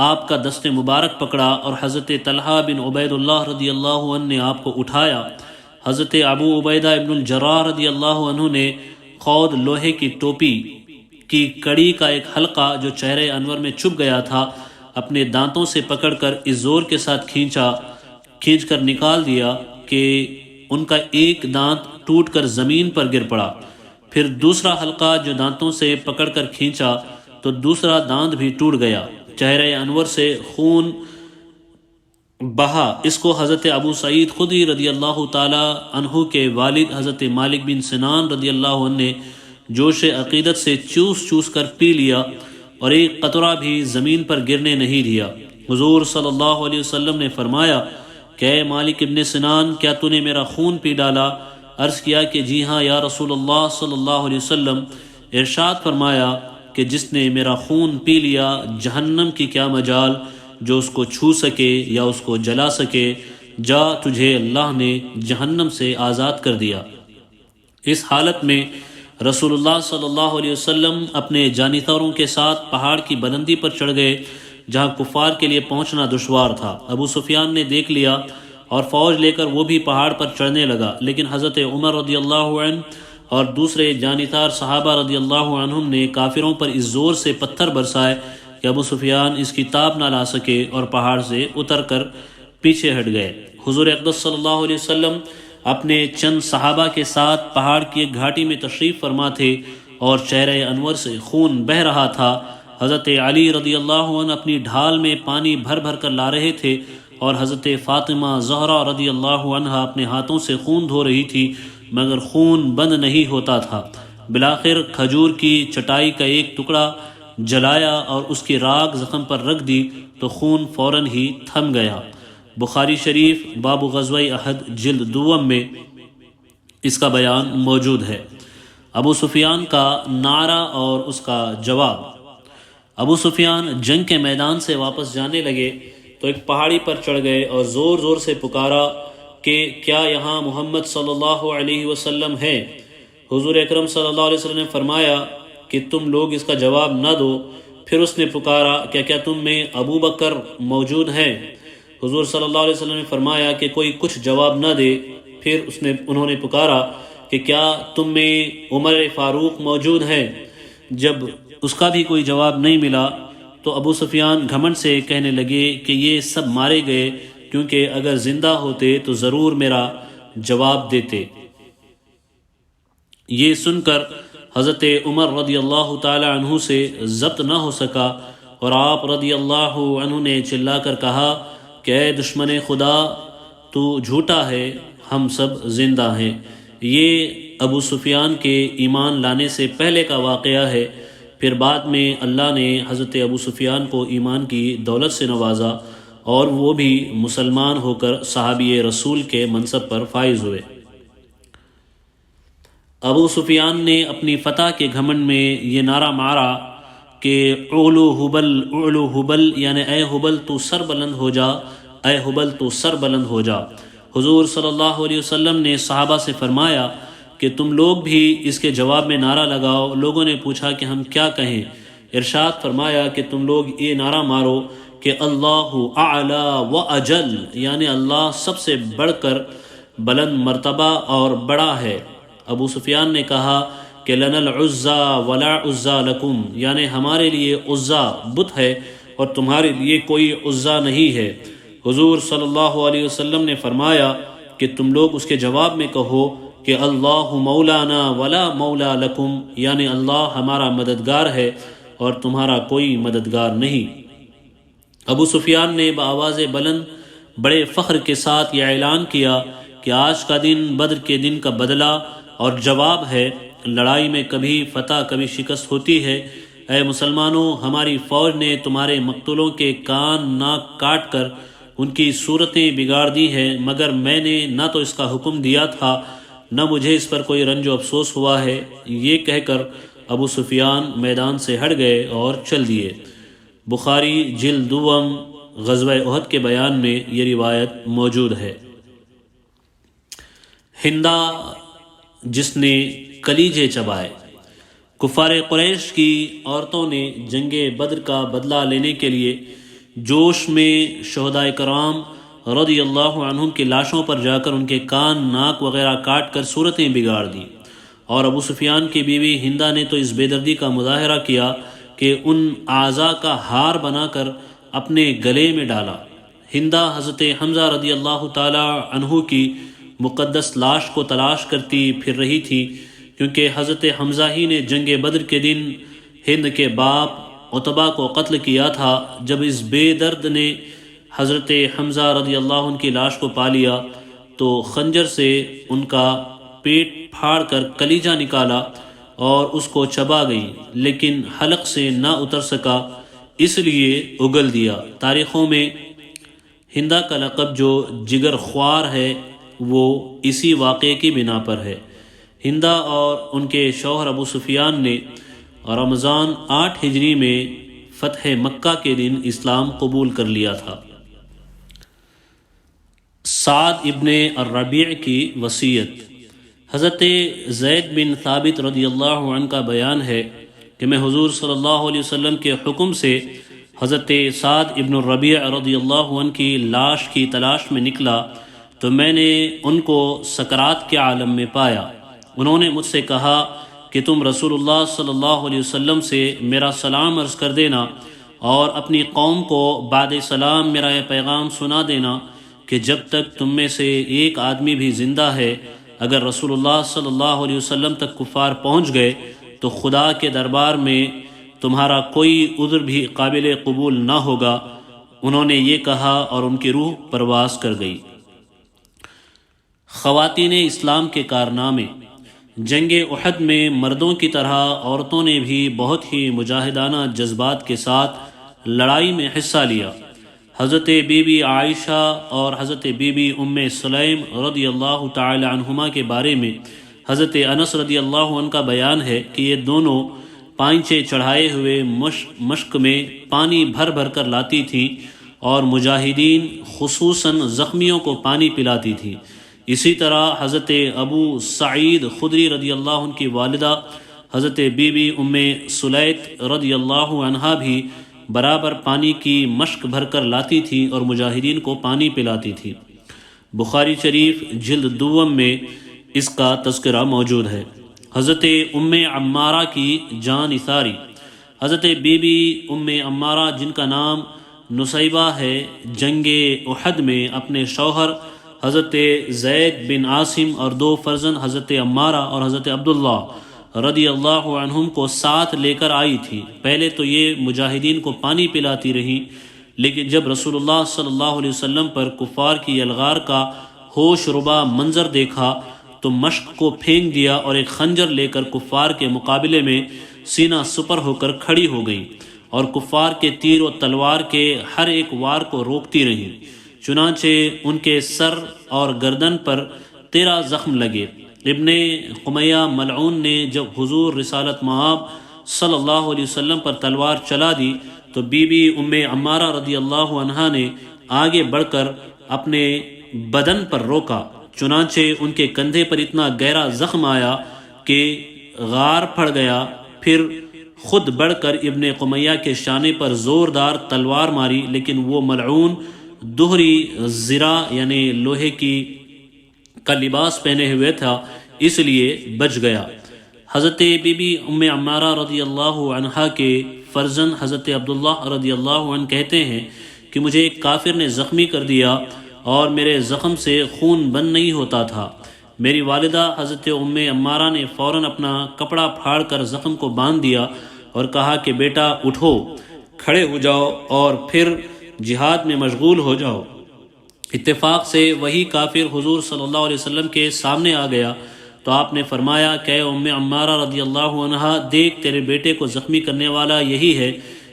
آپ کا دست مبارک پکڑا اور حضرت طلحہ بن عبید اللہ رضی اللہ عنہ نے آپ کو اٹھایا۔ حضرت ابو عبیدہ ابن الجراح رضی اللہ عنہ نے خود لوہے کی ٹوپی کی کڑی کا ایک حلقہ جو چہرے انور میں چھپ گیا تھا اپنے دانتوں سے پکڑ کر اس زور کے ساتھ کھینچ کر نکال دیا کہ ان کا ایک دانت ٹوٹ کر زمین پر گر پڑا۔ پھر دوسرا حلقہ جو دانتوں سے پکڑ کر کھینچا تو دوسرا دانت بھی ٹوٹ گیا، چہرے انور سے خون بہا۔ اس کو حضرت ابو سعید خدری رضی اللہ تعالی عنہ کے والد حضرت مالک بن سنان رضی اللہ عنہ نے جوش عقیدت سے چوس چوس کر پی لیا اور ایک قطرہ بھی زمین پر گرنے نہیں دیا۔ حضور صلی اللہ علیہ وسلم نے فرمایا کہ اے مالک ابن سنان، کیا تو نے میرا خون پی ڈالا؟ عرض کیا کہ جی ہاں یا رسول اللہ صلی اللہ علیہ وسلم۔ ارشاد فرمایا کہ جس نے میرا خون پی لیا جہنم کی کیا مجال جو اس کو چھو سکے یا اس کو جلا سکے، جا تجھے اللہ نے جہنم سے آزاد کر دیا۔ اس حالت میں رسول اللہ صلی اللہ علیہ وسلم اپنے جانیتاروں کے ساتھ پہاڑ کی بلندی پر چڑھ گئے جہاں کفار کے لیے پہنچنا دشوار تھا۔ ابو سفیان نے دیکھ لیا اور فوج لے کر وہ بھی پہاڑ پر چڑھنے لگا، لیکن حضرت عمر رضی اللہ عنہ اور دوسرے جانیتار صحابہ رضی اللہ عنہم نے کافروں پر اس زور سے پتھر برسائے کہ ابو سفیان اس کی تاب نہ لا سکے اور پہاڑ سے اتر کر پیچھے ہٹ گئے۔ حضور اقدس صلی اللہ علیہ وسلم اپنے چند صحابہ کے ساتھ پہاڑ کی ایک گھاٹی میں تشریف فرما تھے اور چہرے انور سے خون بہہ رہا تھا۔ حضرت علی رضی اللہ عنہ اپنی ڈھال میں پانی بھر بھر کر لا رہے تھے اور حضرت فاطمہ زہرا رضی اللہ عنہا اپنے ہاتھوں سے خون دھو رہی تھی، مگر خون بند نہیں ہوتا تھا۔ بالآخر کھجور کی چٹائی کا ایک ٹکڑا جلایا اور اس کی راکھ زخم پر رکھ دی تو خون فوراً ہی تھم گیا۔ بخاری شریف باب غزوہ احد جلد دوم میں اس کا بیان موجود ہے۔ ابو سفیان کا نعرہ اور اس کا جواب۔ ابو سفیان جنگ کے میدان سے واپس جانے لگے تو ایک پہاڑی پر چڑھ گئے اور زور زور سے پکارا کہ کیا یہاں محمد صلی اللہ علیہ وسلم ہے؟ حضور اکرم صلی اللہ علیہ وسلم نے فرمایا کہ تم لوگ اس کا جواب نہ دو۔ پھر اس نے پکارا کہ کیا تم میں ابو بکر موجود ہیں؟ حضور صلی اللہ علیہ وسلم نے فرمایا کہ کوئی کچھ جواب نہ دے۔ پھر انہوں نے پکارا کہ کیا تم میں عمر فاروق موجود ہیں؟ جب اس کا بھی کوئی جواب نہیں ملا تو ابو سفیان گھمنڈ سے کہنے لگے کہ یہ سب مارے گئے، کیونکہ اگر زندہ ہوتے تو ضرور میرا جواب دیتے۔ یہ سن کر حضرت عمر رضی اللہ تعالی عنہ سے ضبط نہ ہو سکا اور آپ رضی اللہ عنہ نے چلا کر کہا کہ اے دشمن خدا، تو جھوٹا ہے، ہم سب زندہ ہیں۔ یہ ابو سفیان کے ایمان لانے سے پہلے کا واقعہ ہے۔ پھر بعد میں اللہ نے حضرت ابو سفیان کو ایمان کی دولت سے نوازا اور وہ بھی مسلمان ہو کر صحابی رسول کے منصب پر فائز ہوئے۔ ابو سفیان نے اپنی فتح کے گھمنڈ میں یہ نعرہ مارا کہ اعلو حبل اعلو حبل، یعنی اے حبل تو سر بلند ہو جا، اے حبل تو سر بلند ہو جا۔ حضور صلی اللہ علیہ وسلم نے صحابہ سے فرمایا کہ تم لوگ بھی اس کے جواب میں نعرہ لگاؤ۔ لوگوں نے پوچھا کہ ہم کیا کہیں؟ ارشاد فرمایا کہ تم لوگ یہ نعرہ مارو کہ اللہ اعلی و اجل، یعنی اللہ سب سے بڑھ کر بلند مرتبہ اور بڑا ہے۔ ابو سفیان نے کہا کہ لنا العزا ولا عزا لکم، یعنی ہمارے لیے عزا بت ہے اور تمہارے لیے کوئی عزا نہیں ہے۔ حضور صلی اللہ علیہ وسلم نے فرمایا کہ تم لوگ اس کے جواب میں کہو کہ اللہ مولانا ولا مولا لکم، یعنی اللہ ہمارا مددگار ہے اور تمہارا کوئی مددگار نہیں۔ ابو سفیان نے بآواز بلند بڑے فخر کے ساتھ یہ اعلان کیا کہ آج کا دن بدر کے دن کا بدلہ اور جواب ہے۔ لڑائی میں کبھی فتح کبھی شکست ہوتی ہے۔ اے مسلمانوں، ہماری فوج نے تمہارے مقتولوں کے کان ناک کاٹ کر ان کی صورتیں بگاڑ دی ہیں، مگر میں نے نہ تو اس کا حکم دیا تھا نہ مجھے اس پر کوئی رنج و افسوس ہوا ہے۔ یہ کہہ کر ابو سفیان میدان سے ہٹ گئے اور چل دیے۔ بخاری جلد دوم غزوہ احد کے بیان میں یہ روایت موجود ہے۔ ہندا جس نے کلیجے چبائے۔ کفار قریش کی عورتوں نے جنگ بدر کا بدلہ لینے کے لیے جوش میں شہدائے کرام رضی اللہ عنہم کی لاشوں پر جا کر ان کے کان، ناک وغیرہ کاٹ کر صورتیں بگاڑ دیں، اور ابو سفیان کی بیوی ہندہ نے تو اس بے دردی کا مظاہرہ کیا کہ ان اعضاء کا ہار بنا کر اپنے گلے میں ڈالا۔ ہندہ حضرت حمزہ رضی اللہ تعالی عنہ کی مقدس لاش کو تلاش کرتی پھر رہی تھی، کیونکہ حضرت حمزہ ہی نے جنگ بدر کے دن ہند کے باپ عتبہ کو قتل کیا تھا۔ جب اس بے درد نے حضرت حمزہ رضی اللہ عنہ کی لاش کو پا لیا تو خنجر سے ان کا پیٹ پھاڑ کر کلیجہ نکالا اور اس کو چبا گئی، لیکن حلق سے نہ اتر سکا، اس لیے اگل دیا۔ تاریخوں میں ہندہ کا لقب جو جگر خوار ہے وہ اسی واقعے کی بنا پر ہے۔ ہندہ اور ان کے شوہر ابو سفیان نے رمضان 8 ہجری میں فتح مکہ کے دن اسلام قبول کر لیا تھا۔ سعد ابن الربیع کی وصیت۔ حضرت زید بن ثابت رضی اللہ عنہ کا بیان ہے کہ میں حضور صلی اللہ علیہ وسلم کے حکم سے حضرت سعد ابن الربیع رضی اللہ عنہ کی لاش کی تلاش میں نکلا تو میں نے ان کو سکرات کے عالم میں پایا۔ انہوں نے مجھ سے کہا کہ تم رسول اللہ صلی اللہ علیہ وسلم سے میرا سلام عرض کر دینا اور اپنی قوم کو بعد سلام میرا یہ پیغام سنا دینا کہ جب تک تم میں سے ایک آدمی بھی زندہ ہے، اگر رسول اللہ صلی اللہ علیہ وسلم تک کفار پہنچ گئے تو خدا کے دربار میں تمہارا کوئی عذر بھی قابل قبول نہ ہوگا۔ انہوں نے یہ کہا اور ان کی روح پرواز کر گئی۔ خواتین اسلام کے کارنامے۔ جنگ احد میں مردوں کی طرح عورتوں نے بھی بہت ہی مجاہدانہ جذبات کے ساتھ لڑائی میں حصہ لیا۔ حضرت بی بی عائشہ اور حضرت بی بی ام سلیم رضی اللہ تعالی عنہما کے بارے میں حضرت انس رضی اللہ عنہ کا بیان ہے کہ یہ دونوں پائنچے چڑھائے ہوئے مشک میں پانی بھر بھر کر لاتی تھی اور مجاہدین خصوصاً زخمیوں کو پانی پلاتی تھی۔ اسی طرح حضرت ابو سعید خدری رضی اللہ عنہ کی والدہ حضرت بی بی ام سلیت رضی اللہ عنہا بھی برابر پانی کی مشک بھر کر لاتی تھی اور مجاہدین کو پانی پلاتی تھی۔ بخاری شریف جلد دوم میں اس کا تذکرہ موجود ہے۔ حضرت ام عمارہ کی جان اثاری۔ حضرت بی بی ام عمارہ جن کا نام نصیبہ ہے، جنگ احد میں اپنے شوہر حضرت زید بن عاصم اور 2 فرزند حضرت عمارہ اور حضرت عبداللہ رضی اللہ عنہم کو ساتھ لے کر آئی تھی۔ پہلے تو یہ مجاہدین کو پانی پلاتی رہی، لیکن جب رسول اللہ صلی اللہ علیہ وسلم پر کفار کی یلغار کا ہوش ربا منظر دیکھا تو مشق کو پھینک دیا اور ایک خنجر لے کر کفار کے مقابلے میں سینہ سپر ہو کر کھڑی ہو گئی اور کفار کے تیر و تلوار کے ہر ایک وار کو روکتی رہی۔ چنانچہ ان کے سر اور گردن پر 13 زخم لگے۔ ابن قمیہ ملعون نے جب حضور رسالت مآب صلی اللہ علیہ وسلم پر تلوار چلا دی تو بی بی ام عمارہ رضی اللہ عنہا نے آگے بڑھ کر اپنے بدن پر روکا، چنانچہ ان کے کندھے پر اتنا گہرا زخم آیا کہ غار پھڑ گیا۔ پھر خود بڑھ کر ابن قمیہ کے شانے پر زوردار تلوار ماری، لیکن وہ ملعون دوہری زرہ یعنی لوہے کا لباس پہنے ہوئے تھا، اس لیے بچ گیا۔ حضرت بی بی ام عمارہ رضی اللہ عنہا کے فرزند حضرت عبداللہ رضی اللہ عنہ کہتے ہیں کہ مجھے ایک کافر نے زخمی کر دیا اور میرے زخم سے خون بند نہیں ہوتا تھا۔ میری والدہ حضرت ام عمارہ نے فوراً اپنا کپڑا پھاڑ کر زخم کو باندھ دیا اور کہا کہ بیٹا اٹھو، کھڑے ہو جاؤ اور پھر جہاد میں مشغول ہو جاؤ۔ اتفاق سے وہی کافر حضور صلی اللہ علیہ وسلم کے سامنے آ گیا تو آپ نے فرمایا کہ ام عمارہ رضی اللہ عنہا، دیکھ تیرے بیٹے کو زخمی کرنے والا یہی ہے۔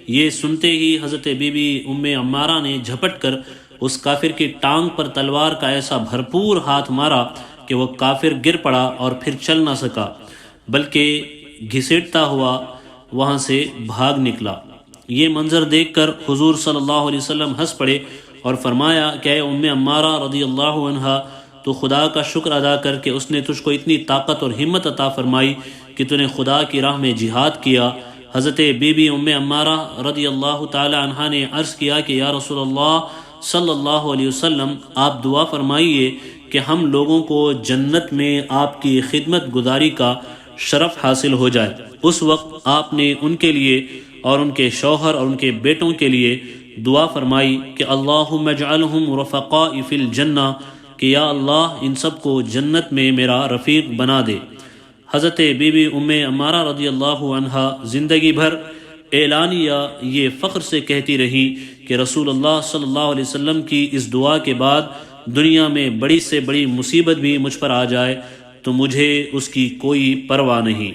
یہ سنتے ہی حضرت بی بی ام عمارہ نے جھپٹ کر اس کافر کی ٹانگ پر تلوار کا ایسا بھرپور ہاتھ مارا کہ وہ کافر گر پڑا اور پھر چل نہ سکا، بلکہ گھسیٹتا ہوا وہاں سے بھاگ نکلا۔ یہ منظر دیکھ کر حضور صلی اللہ علیہ وسلم ہنس پڑے اور فرمایا کہ اے ام عمارہ رضی اللہ عنہا، تو خدا کا شکر ادا کر کے اس نے تجھ کو اتنی طاقت اور ہمت عطا فرمائی کہ تو نے خدا کی راہ میں جہاد کیا۔ حضرت بی بی ام عمارہ رضی اللہ تعالی عنہا نے عرض کیا کہ یا رسول اللہ صلی اللہ علیہ وسلم، آپ دعا فرمائیے کہ ہم لوگوں کو جنت میں آپ کی خدمت گزاری کا شرف حاصل ہو جائے۔ اس وقت آپ نے ان کے لیے اور ان کے شوہر اور ان کے بیٹوں کے لیے دعا فرمائی کہ اللہم اجعلہم رفقاء فی الجنہ، کہ یا اللہ ان سب کو جنت میں میرا رفیق بنا دے۔ حضرت بی بی ام عمارہ رضی اللہ عنہا زندگی بھر اعلانیہ یہ فخر سے کہتی رہی کہ رسول اللہ صلی اللہ علیہ وسلم کی اس دعا کے بعد دنیا میں بڑی سے بڑی مصیبت بھی مجھ پر آ جائے تو مجھے اس کی کوئی پرواہ نہیں۔